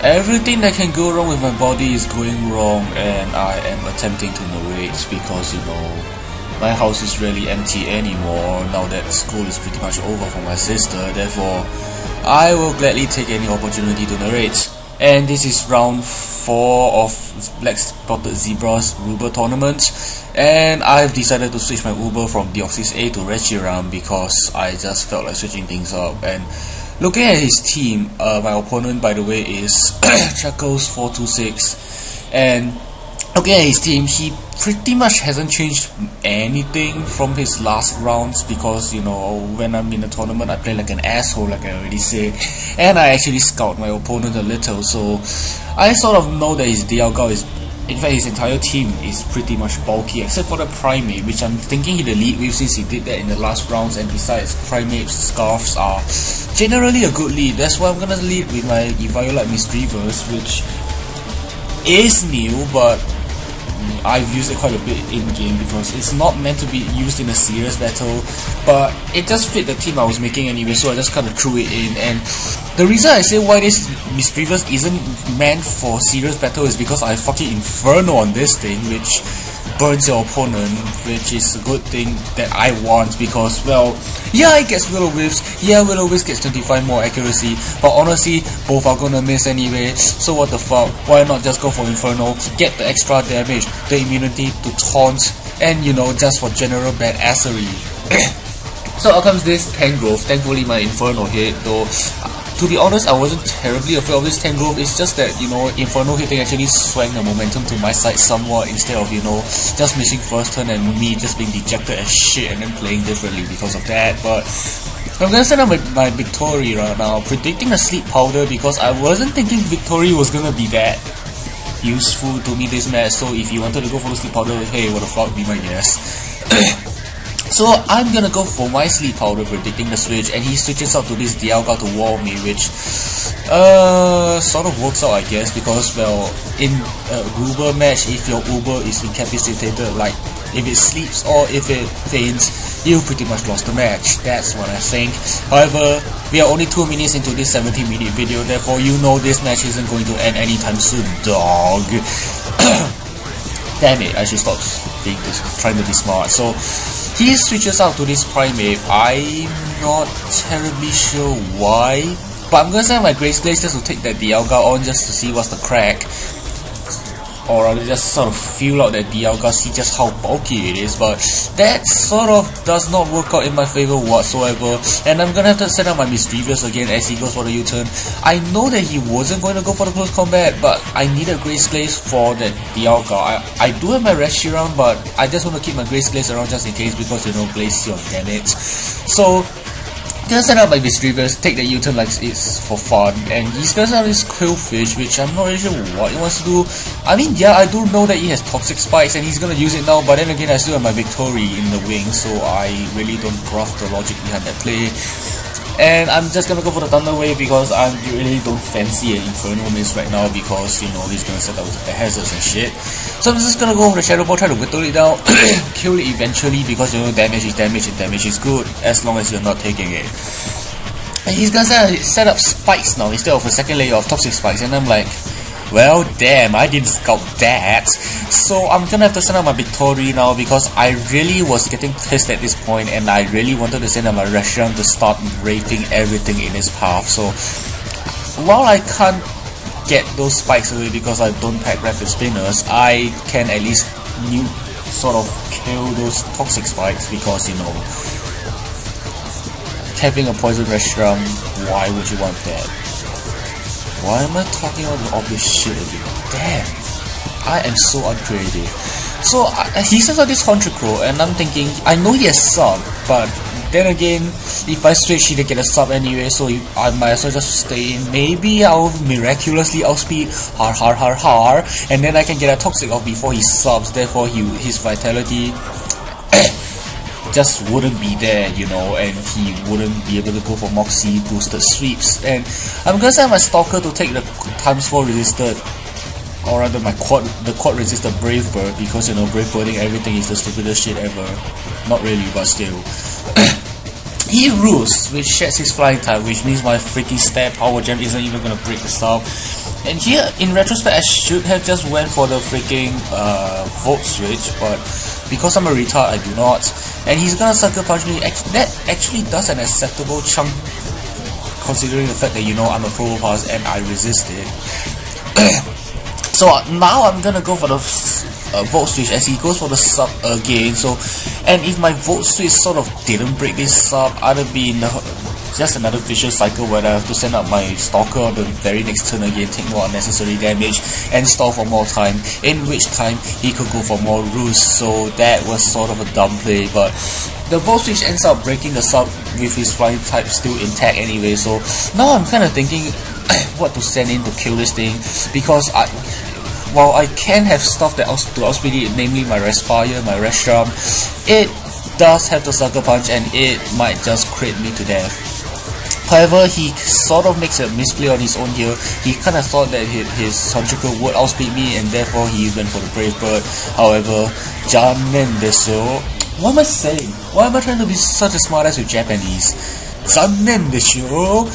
Everything that can go wrong with my body is going wrong, and I am attempting to narrate because, you know, my house is really empty anymore now that school is pretty much over for my sister. Therefore, I will gladly take any opportunity to narrate. And this is round 4 of Black Spotted Zebra's RUUber tournament, and I've decided to switch my RUUber from Deoxys A to Reshiram because I just felt like switching things up. And looking at his team, my opponent, by the way, is Chuckles426, and looking at his team, he pretty much hasn't changed anything from his last rounds because, you know, when I'm in a tournament I play like an asshole, like I already said, and I actually scout my opponent a little, so I sort of know that his Dialga is, in fact his entire team is pretty much bulky except for the Primate, which I'm thinking he'd lead with since he did that in the last rounds, and besides, Primate's scarves are generally a good lead. That's why I'm gonna lead with my Eviolite Misdreavers, which is new, but I've used it quite a bit in game because it's not meant to be used in a serious battle, but it just fit the team I was making anyway, so I just kind of threw it in. And the reason I say why this Misdreavers isn't meant for serious battle is because I fucking Inferno on this thing, which burns your opponent, which is a good thing that I want because, well, yeah, it gets Will-O-Wisps, yeah, Will-O-Wisp gets 25 more accuracy, but honestly, both are gonna miss anyway, so what the fuck, why not just go for Inferno, get the extra damage, the immunity to taunt, and, you know, just for general badassery. So out comes this Tangrowth. Thankfully my Inferno hit, though to be honest, I wasn't terribly afraid of this Tangrowth. It's just that, you know, Inferno hitting actually swung the momentum to my side somewhat instead of, you know, just missing first turn and me just being dejected as shit and then playing differently because of that. But I'm gonna set up my Victory right now, predicting a Sleep Powder because I wasn't thinking Victory was gonna be that useful to me this match. So if you wanted to go for the Sleep Powder, hey, what the fuck, be my guest. So I'm gonna go for my Sleep Powder, predicting the switch, and he switches out to this Dialga to wall me, which sort of works out, I guess, because, well, in a RUUber match, if your Uber is incapacitated, like if it sleeps or if it faints, you pretty much lost the match. That's what I think. However, we are only 2 minutes into this 17-minute video, therefore you know this match isn't going to end anytime soon, dog. Damn it, I should stop trying to be smart. So he switches out to this Primate. I'm not terribly sure why, but I'm gonna send my Grace Glaze just to take that Dialga on just to see what's the crack, or rather just sort of feel out that Dialga, see just how bulky it is. But that sort of does not work out in my favor whatsoever, and I'm gonna have to set up my Misdreavers again as he goes for the U-turn. I know that he wasn't going to go for the close combat, but I needed Grace Glaze for that Dialga. I do have my Reshiram, but I just want to keep my Grace Glaze around just in case because, you know, Glaze your damage. So gonna set up my Misdreavers, take the U-turn like it's for fun, and he's gonna set up this Quillfish, which I'm not really sure what he wants to do. I mean, yeah, I do know that he has Toxic Spikes and he's gonna use it now, but then again I still have my Victory in the wing, so I really don't grasp the logic behind that play. And I'm just gonna go for the Thunder Wave because I really don't fancy an Inferno Mist right now because, you know, he's gonna set up the hazards and shit. So I'm just gonna go for the Shadow Ball, try to whittle it down, kill it eventually because, you know, damage is damage and damage is good as long as you're not taking it. And he's gonna set up Spikes now instead of a second layer of Toxic Spikes, and I'm like, well, damn, I didn't scout that. So I'm gonna have to send out my Victory now because I really was getting pissed at this point and I really wanted to send out my Reshiram to start raping everything in his path. So while I can't get those spikes away because I don't pack Rapid Spinners, I can at least sort of kill those Toxic Spikes because, you know, having a Poison Reshiram, why would you want that? Why am I talking about all this shit again? Damn, I am so uncreative. So he sends out this Honchkrow, and I'm thinking, I know he has sub, but then again, if I switch, he didn't get a sub anyway, so I might as well just stay in. Maybe I'll miraculously outspeed har, and then I can get a Toxic off before he subs, therefore his Vitality just wouldn't be there, you know, and he wouldn't be able to go for Moxie boosted sweeps. And I'm gonna send my Stalker to take the ×4 resisted, or rather the quad resisted Brave Bird, because, you know, Brave Birding everything is the stupidest shit ever. Not really, but still. He Roosts, which sheds his flying type, which means my freaking Stab Power Gem isn't even gonna break the sub. And here, in retrospect, I should have just went for the freaking volt switch, but because I'm a retard, I do not. And he's gonna sucker punch me. That actually does an acceptable chunk, considering the fact that, you know, I'm a pro pass and I resist it. So now I'm gonna go for the volt switch as he goes for the sub again. So, and if my volt switch sort of didn't break this sub, I'd have been just another vicious cycle where I have to send up my stalker on the very next turn again, take more unnecessary damage, and stall for more time, in which time he could go for more roosts. So that was sort of a dumb play, but the volt switch ends up breaking the sub with his flying type still intact anyway. So now I'm kind of thinking what to send in to kill this thing, because while I can have stuff that to outspeed it, namely my Respire, my Restrum, it does have the sucker punch and it might just crit me to death. However, he sort of makes a misplay on his own here. He kind of thought that his Suntricker would outspeed me, and therefore he went for the Brave Bird. However, Janen desu. What am I saying? Why am I trying to be such a smartass with Japanese? Janen desu.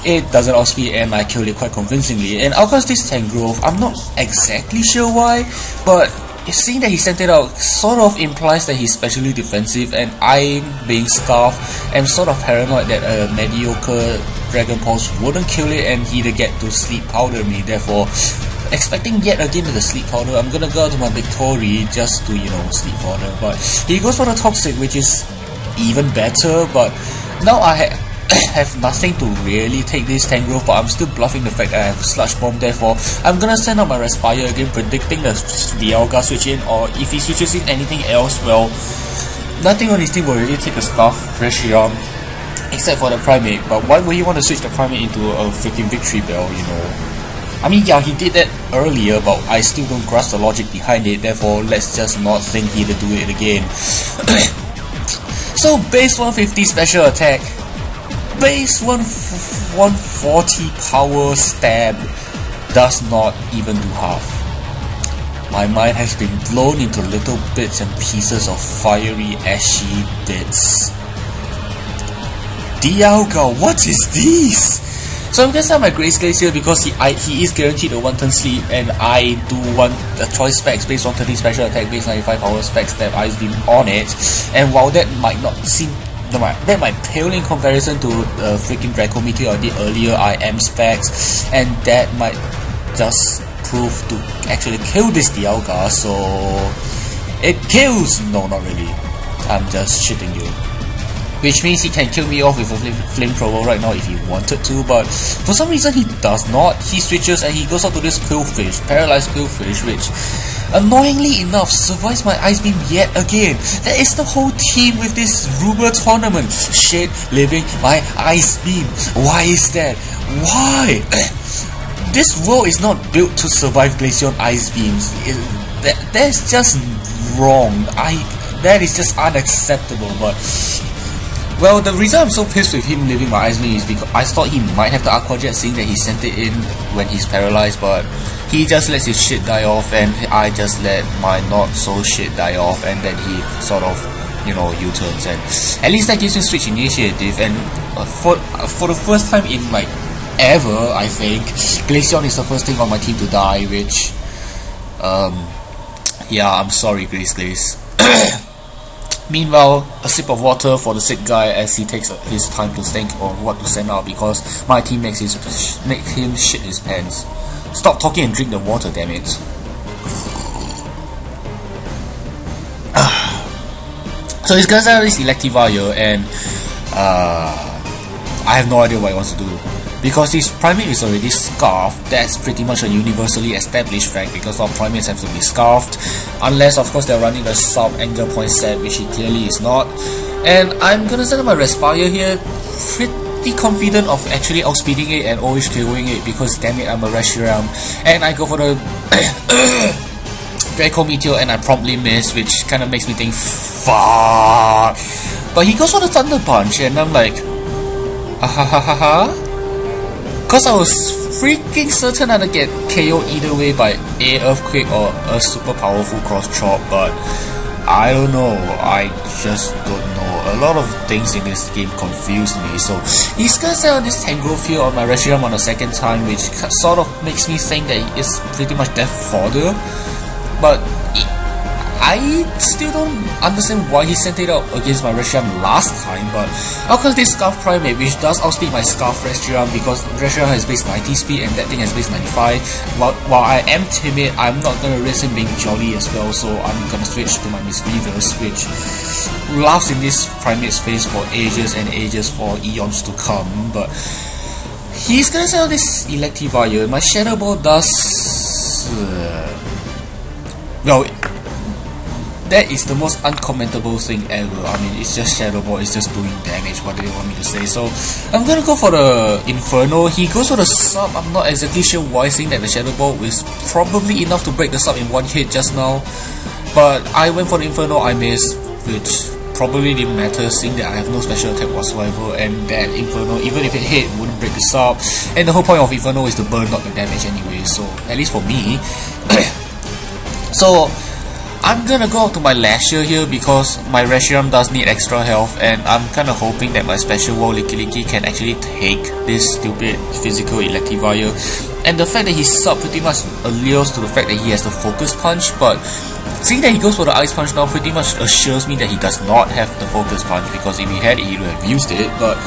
It doesn't outspeed and I killed it quite convincingly. And outcast this Tangrowth, I'm not exactly sure why, but seeing that he sent it out sort of implies that he's specially defensive, and I, being Scarf, am sort of paranoid that a mediocre Dragon Pulse wouldn't kill it and he'd get to Sleep Powder me. Therefore, expecting yet again to the Sleep Powder, I'm gonna go to my Victory just to, you know, Sleep Powder. But he goes for the Toxic, which is even better, but now I have nothing to really take this Tangrowth, but I'm still bluffing the fact that I have Sludge Bomb. Therefore, I'm gonna send out my Respire again, predicting the Dialga switch in, or if he switches in anything else, well, nothing on his team will really take a Scarf Reshiram, except for the Primate. But why would he want to switch the Primate into a freaking Victory Bell, you know? I mean, yeah, he did that earlier, but I still don't grasp the logic behind it. Therefore, let's just not think he'd do it again. So, base 150 special attack, base 140 power stab does not even do half. My mind has been blown into little bits and pieces of fiery, ashy bits. Dialga, what is this? So I'm gonna start my Grace Glacier because he is guaranteed a 1-turn sleep, and I do want a choice specs based on 30 special attack, base 95 power specs, stab Ice Beam on it. And while that might not seem, that might pale in comparison to the freaking Draco Meteor I did earlier, I am specs, and that might just prove to actually kill this Dialga. So it kills! No, not really. I'm just shitting you. Which means he can kill me off with a flamethrower right now if he wanted to, but for some reason he does not. He switches and he goes out to this Quillfish, Paralyzed Quillfish, which annoyingly enough survives my Ice Beam yet again. That is the whole team with this RUUber tournament. Shit living my Ice Beam. Why is that? Why? This world is not built to survive Glaceon Ice Beams. That's just wrong. That is just unacceptable. But well, the reason I'm so pissed with him leaving my Ice Beam is because I thought he might have the Aqua Jet, seeing that he sent it in when he's paralyzed, but he just lets his shit die off, and I just let my not so shit die off, and then he sort of, you know, U-turns, and at least that gives me switch initiative. And for the first time in like ever, I think, Glaceon is the first thing on my team to die, which yeah, I'm sorry, Glace. Meanwhile, a sip of water for the sick guy as he takes his time to think on what to send out, because my team makes him shit his pants. Stop talking and drink the water, damn it. So he's gonna start this Electivire, and I have no idea what he wants to do. Because his Primate is already Scarfed, that's pretty much a universally established fact, because all Primates have to be Scarfed, unless of course they're running the sub-anger point set, which he clearly is not. And I'm gonna send my Respire here, pretty confident of actually outspeeding it and always KOing it, because damn it, I'm a Reshiram. And I go for the Draco Meteor and I promptly miss, which kind of makes me think, fuck. But he goes for the Thunder Punch, and I'm like, because I was freaking certain I'd get KO'd either way by a Earthquake or a super powerful Cross Chop, but I don't know, I just don't know a lot of things in this game confuse me. So he's gonna send out this Tangrowth here on my Reshiram on the second time, which sort of makes me think that it's pretty much death fodder. But I still don't understand why he sent it out against my Reshiram last time. But of course this Scarf Primate, which does outspeed my Scarf Reshiram, because Reshiram has base 90 speed and that thing has base 95. While I am timid, I'm not gonna risk him being jolly as well, so I'm gonna switch to my misplays, which laughs in this Primate's face for ages and ages for eons to come. But he's gonna sell this Electivire. My Shadow Ball does well, that is the most uncommentable thing ever. I mean, it's just Shadow Ball, it's just doing damage, what do you want me to say? So, I'm gonna go for the Inferno. He goes for the sub. I'm not exactly sure why, seeing that the Shadow Ball is probably enough to break the sub in one hit just now. But I went for the Inferno, I missed, which probably didn't matter, seeing that I have no special attack whatsoever, and that Inferno, even if it hit, wouldn't break the sub. And the whole point of Inferno is to burn, not the damage anyway, so, at least for me. So, I'm gonna go out to my Lasher here because my Reshiram does need extra health, and I'm kinda hoping that my special wall Licky can actually take this stupid physical Electivire. And the fact that he's sub pretty much allures to the fact that he has the Focus Punch, but seeing that he goes for the Ice Punch now pretty much assures me that he does not have the Focus Punch, because if he had it, he would have used it. But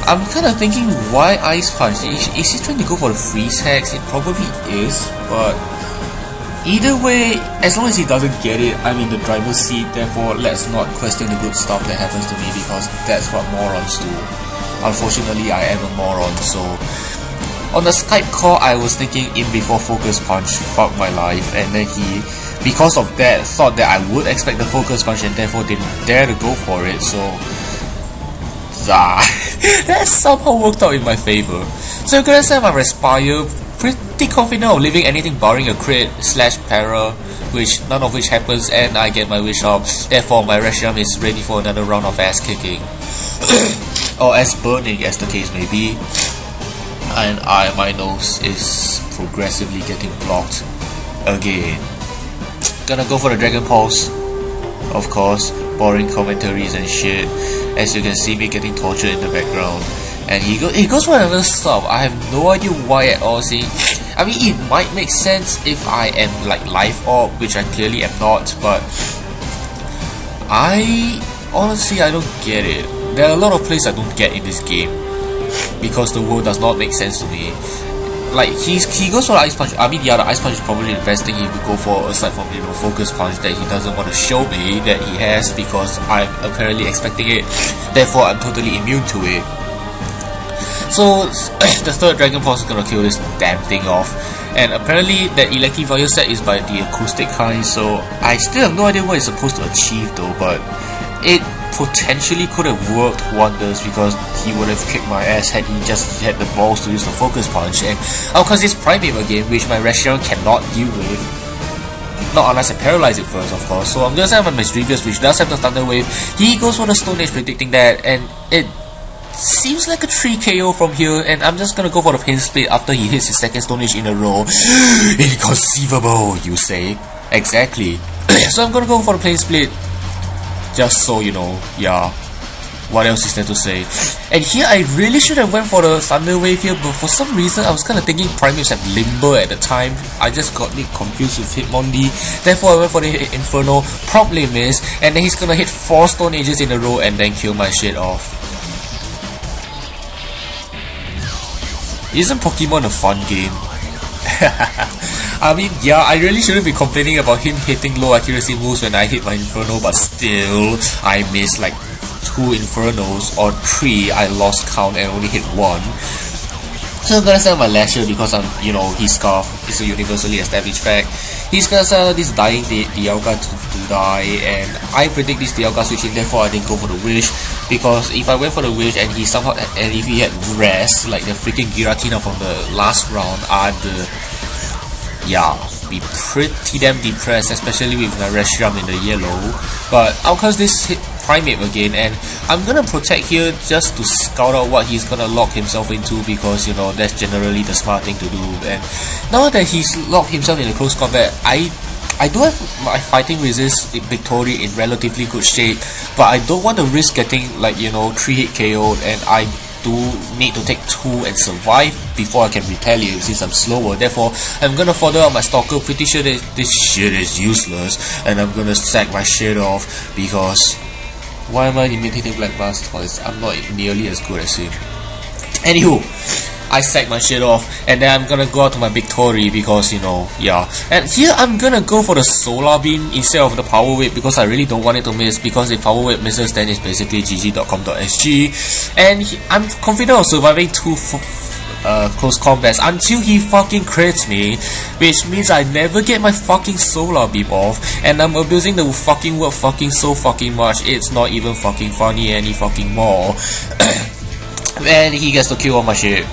I'm kinda thinking, why Ice Punch? Is he trying to go for the Freeze Hex? It probably is, but either way, as long as he doesn't get it, I'm in the driver's seat. Therefore, let's not question the good stuff that happens to me, because that's what morons do. Unfortunately, I am a moron. So on the Skype call, I was thinking in before Focus Punch, fuck my life, and then he, because of that, thought that I would expect the Focus Punch and therefore didn't dare to go for it. So that somehow worked out in my favor. So I'm gonna set my Respire. Pretty confident of leaving anything barring a crit / para, which none of which happens, and I get my wish up. Therefore, my Reshiram is ready for another round of ass kicking, or ass burning, as the case may be. And my nose is progressively getting blocked again. Gonna go for the Dragon Pulse, of course. Boring commentaries and shit. As you can see me getting tortured in the background. And he goes for another sub. I have no idea why at all. See, I mean, it might make sense if I am like Life Orb, which I clearly am not, but honestly I don't get it. There are a lot of plays I don't get in this game because the world does not make sense to me. Like he goes for the Ice Punch. I mean, yeah, the Ice Punch is probably the best thing he could go for, aside from the Focus Punch that he doesn't want to show me that he has, because I'm apparently expecting it. Therefore, I'm totally immune to it. So the third Dragon Pulse is gonna kill this damn thing off, and apparently that Electivire set is by the acoustic kind, so I still have no idea what it's supposed to achieve though, but it potentially could have worked wonders, because he would have kicked my ass had he just had the balls to use the Focus Punch. And of course, it's Primate again, which my Reshiram cannot deal with, not unless I paralyze it first, of course. So I'm gonna send my Mischievous, which does have the Thunder Wave. He goes for the Stone Age, predicting that, and it seems like a 3 KO from here, and I'm just gonna go for the Pain Split after he hits his second Stone Age in a row. Inconceivable, you say? Exactly. So I'm gonna go for the Pain Split, just so you know. Yeah, what else is there to say? And here I really should have went for the Thunder Wave here, but for some reason I was kinda thinking Primates have Limber at the time. I just got it confused with Hitmondi. Therefore I went for the Inferno, promptly missed, and then he's gonna hit 4 Stone Ages in a row and then kill my shit off. Isn't Pokemon a fun game? I mean, yeah, I really shouldn't be complaining about him hitting low accuracy moves when I hit my Inferno, but still, I missed like 2 Infernos, or 3, I lost count and only hit 1. So I'm gonna sell my Lasher because his Scarf is a universally established fact. He's gonna sell this dying Dialga to die, and I predict this Dialga switching, therefore I didn't go for the Wish, because if I went for the Wish and if he had Rest, like the freaking Giratina from the last round, I'd be pretty damn depressed, especially with my Reshiram in the yellow. But out comes this Primate again, and I'm gonna protect here just to scout out what he's gonna lock himself into, because that's generally the smart thing to do. And now that he's locked himself in a close combat, I I do have my fighting resist victory in relatively good shape, but I don't want to risk getting like 3-hit KO'd, and I do need to take 2 and survive before I can retaliate since I'm slower. Therefore, I'm gonna further out my stalker. Pretty sure that this shit is useless, and I'm gonna sack my shit off because why am I imitating Black Blast twice? I'm not nearly as good as him. Anywho, I sack my shit off, and then I'm gonna go out to my victory because yeah. And here I'm gonna go for the solar beam instead of the power whip because I really don't want it to miss, because if power whip misses then it's basically gg.com.sg, and I'm confident of surviving 2 close combats until he fucking crits me, which means I never get my fucking solar beam off, and I'm abusing the fucking word fucking so fucking much it's not even fucking funny any fucking more. And he gets to kill all my shit.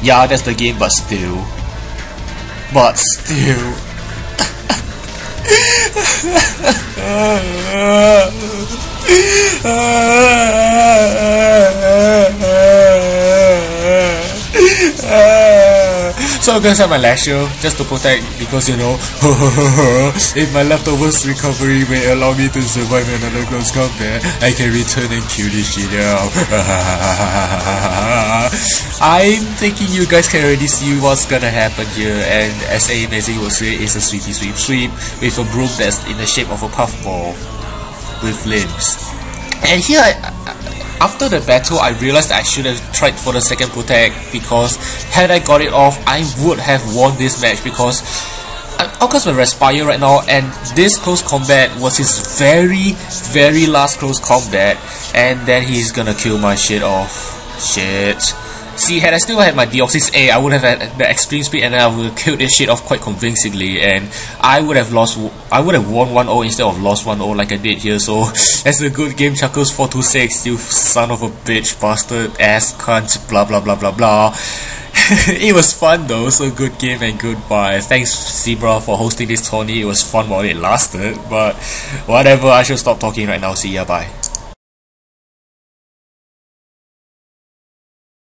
Yeah, that's the game, but still. So I'm gonna set my lasher just to protect, because if my leftovers recovery may allow me to survive another close combat, I can return and kill this shit out. I'm thinking you guys can already see what's gonna happen here, and as A Amazing will say, it's a sweepy sweep sweep with a broom that's in the shape of a puffball with limbs. And here after the battle, I realized that I should have tried for the second protect, because had I got it off, I would have won this match, because Outcast will respire right now, and this close combat was his very last close combat, and then he's gonna kill my shit off. Shit. See, had I still had my Deoxys A, I would have had the extreme speed, and then I would have killed this shit off quite convincingly, and I would have won 1-0 instead of lost 1-0 like I did here. So that's a good game, Chuckles426, you son of a bitch, bastard, ass, cunt, blah blah blah blah blah. It was fun though, so good game and goodbye. Thanks Zebra for hosting this tourney. It was fun while it lasted, but whatever, I should stop talking right now. See ya, bye.